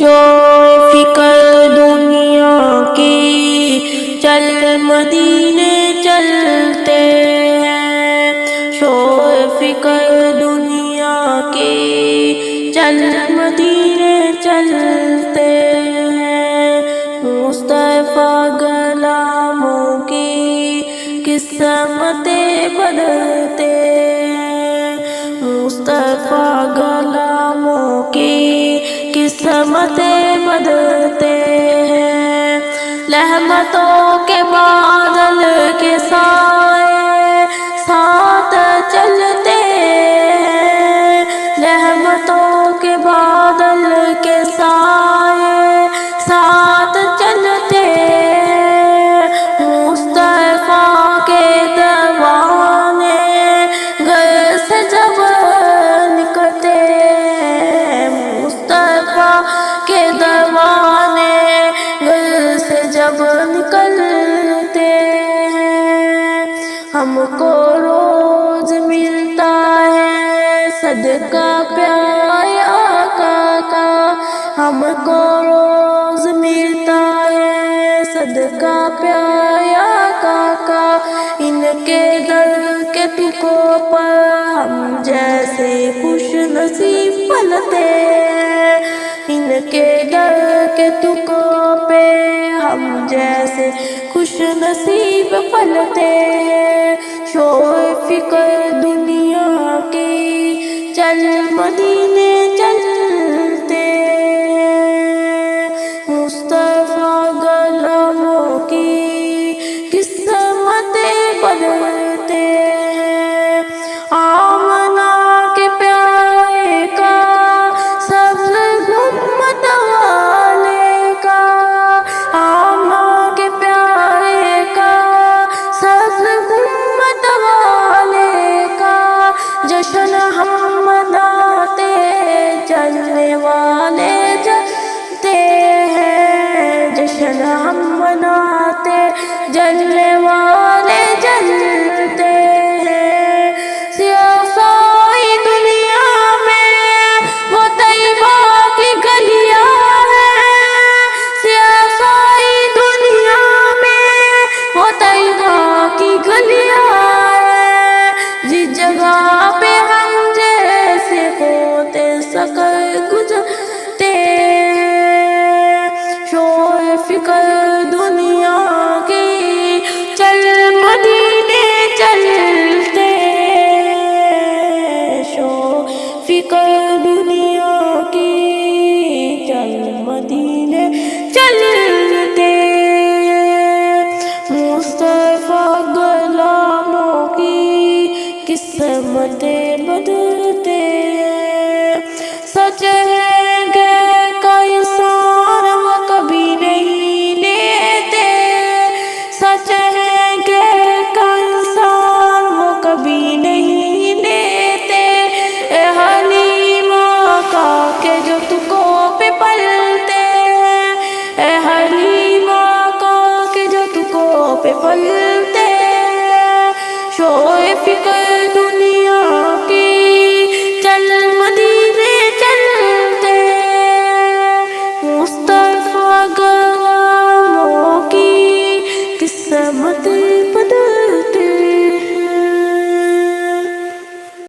شوق فکر دنیا کی چل مدینے چلتے ہیں، شوق فکر دنیا کی چل مدینے چلتے ہیں، مصطفیٰ غلاموں کی قسمتیں بدلتے ہیں، مصطفیٰ غلاموں کی قسمتیں بدلتے ہیں، رحمتوں کے بادل کے سائے ساتھ چلتے ہیں، رحمتوں کے بادل کے سائے ساتھ چلتے ہیں، مصطفیٰ کے دیوانے گھر سے جب نکلتے ہیں، مصطفیٰ کے دیوانے گھر سے جب نکلتے ہیں، ہم کو روز ملتا ہے صدقہ پیارے آقا کا، ہم کو روز ملتا ہے صدقہ پیارے آقا کا، ان کے در کے ٹکوں پر ہم جیسے خوش نصیب پلتے ہیں، ان کے در کے ٹکوں پہ ہم جیسے خوش نصیب پلتے ہیں، شوق فکر دنیا کی چل مدینے چلتے ہیں، مصطفیٰ غلاموں کی قسمتیں بدلتے ہیں، آمنہ کے پیارے کا سبز گنبد والے کا، آمنہ کے پیارے کا سبز گنبد والے کا، جشن ہم مناتے جلنے والے جلتے ہیں، جشن ہم مناتے جلنے والے جلتے ہیں، سیاسی دنیا میں وہ طیبہ کی گلیاں ہیں، سیاسی دنیا میں وہ طیبہ کی گلیاں ہیں، جس جگہ پہ ہم جیسے ہوتے سکر گزرتے ہیں، شوق فکر دنیا کی چل مدینے چلتے ہیں، شوق فکر دنیا کی چل مدینے چلتے ہیں، مصطفیٰ غلاموں کی قسمتیں بدلتے ہیں، سچ ہے کہ کوئی انسان وہ کبھی نہیں لیتے، سچ ہے کہ کوئی انسان وہ کبھی نہیں لیتے، اے حلیم آقا کے جو ٹکوں پہ پلتے ہیں، اے حلیم آقا کے جو ٹکوں پہ پلتے ہیں، شوق فکر